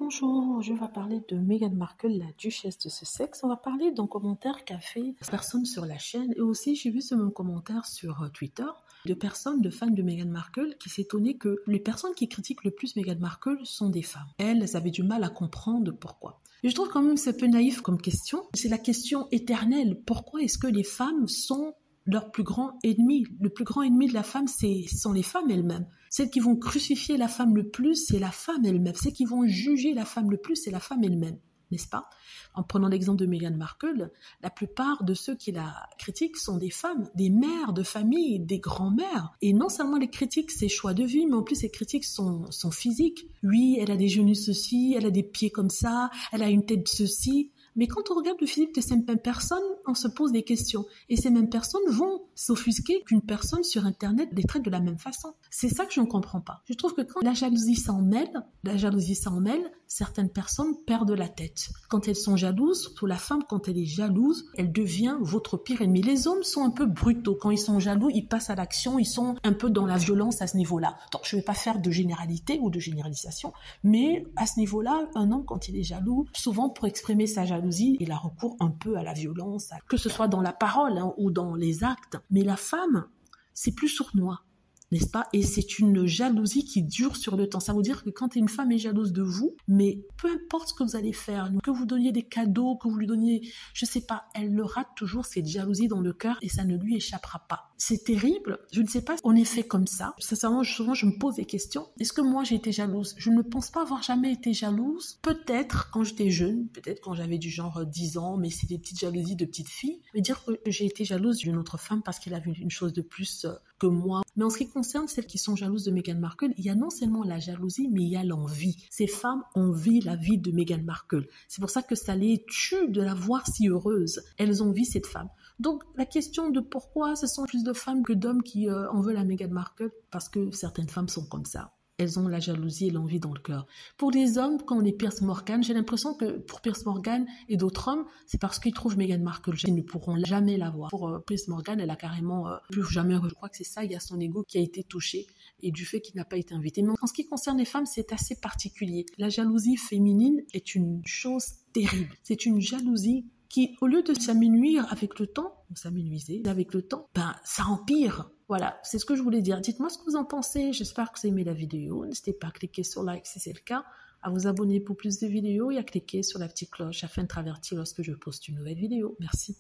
Bonjour, je vais parler de Meghan Markle, la duchesse de Sussex. On va parler d'un commentaire qu'a fait personne sur la chaîne et aussi j'ai vu ce même commentaire sur Twitter de personnes, de fans de Meghan Markle qui s'étonnaient que les personnes qui critiquent le plus Meghan Markle sont des femmes. Elles avaient du mal à comprendre pourquoi. Et je trouve quand même c'est un peu naïf comme question. C'est la question éternelle. Pourquoi est-ce que les femmes sont leur plus grand ennemi? Le plus grand ennemi de la femme, sont les femmes elles-mêmes. Celles qui vont crucifier la femme le plus, c'est la femme elle-même. Celles qui vont juger la femme le plus, c'est la femme elle-même, n'est-ce pas? En prenant l'exemple de Meghan Markle, la plupart de ceux qui la critiquent sont des femmes, des mères de famille, des grands-mères. Et non seulement les critiquent ses choix de vie, mais en plus les critiquent son physique. Oui, elle a des genoux ceci, elle a des pieds comme ça, elle a une tête ceci. Mais quand on regarde le physique de ces mêmes personnes, on se pose des questions. Et ces mêmes personnes vont s'offusquer qu'une personne sur Internet les traite de la même façon. C'est ça que je ne comprends pas. Je trouve que quand la jalousie s'en mêle, certaines personnes perdent la tête. Quand elles sont jalouses, surtout la femme, quand elle est jalouse, elle devient votre pire ennemi. Les hommes sont un peu brutaux. Quand ils sont jaloux, ils passent à l'action, ils sont un peu dans la violence à ce niveau-là. Donc, je ne vais pas faire de généralité ou de généralisation, mais à ce niveau-là, un homme, quand il est jaloux, souvent pour exprimer sa jalousie, il a recours un peu à la violence, que ce soit dans la parole ou dans les actes. Mais la femme, c'est plus sournois, n'est-ce pas? Et c'est une jalousie qui dure sur le temps. Ça veut dire que quand une femme est jalouse de vous, mais peu importe ce que vous allez faire, que vous donniez des cadeaux, que vous lui donniez, je sais pas, elle le rate toujours cette jalousie dans le cœur et ça ne lui échappera pas. C'est terrible. Je ne sais pas, on est fait comme ça. Sincèrement, souvent, je me pose des questions. Est-ce que moi, j'ai été jalouse? Je ne pense pas avoir jamais été jalouse. Peut-être quand j'étais jeune, peut-être quand j'avais du genre 10 ans, mais c'est des petites jalousies de petite fille. Mais dire que j'ai été jalouse d'une autre femme parce qu'elle avait une chose de plus que moi. Mais en ce qui concerne celles qui sont jalouses de Meghan Markle, il y a non seulement la jalousie, mais il y a l'envie. Ces femmes envient la vie de Meghan Markle. C'est pour ça que ça les tue de la voir si heureuse. Elles envient cette femme. Donc, la question de pourquoi ce sont plus de femmes que d'hommes qui en veulent à Meghan Markle, parce que certaines femmes sont comme ça. Elles ont la jalousie et l'envie dans le cœur. Pour les hommes, quand on est Piers Morgan, j'ai l'impression que pour Piers Morgan et d'autres hommes, c'est parce qu'ils trouvent Meghan Markle. Ils ne pourront jamais l'avoir. Pour Piers Morgan, elle a carrément plus jamais. Je crois que c'est ça, il y a son ego qui a été touché et du fait qu'il n'a pas été invité. Mais en ce qui concerne les femmes, c'est assez particulier. La jalousie féminine est une chose terrible. C'est une jalousie qui, au lieu de s'amenuire avec le temps, ça empire. Voilà, c'est ce que je voulais dire. Dites-moi ce que vous en pensez. J'espère que vous avez aimé la vidéo. N'hésitez pas à cliquer sur like si c'est le cas, à vous abonner pour plus de vidéos et à cliquer sur la petite cloche afin de être averti lorsque je poste une nouvelle vidéo. Merci.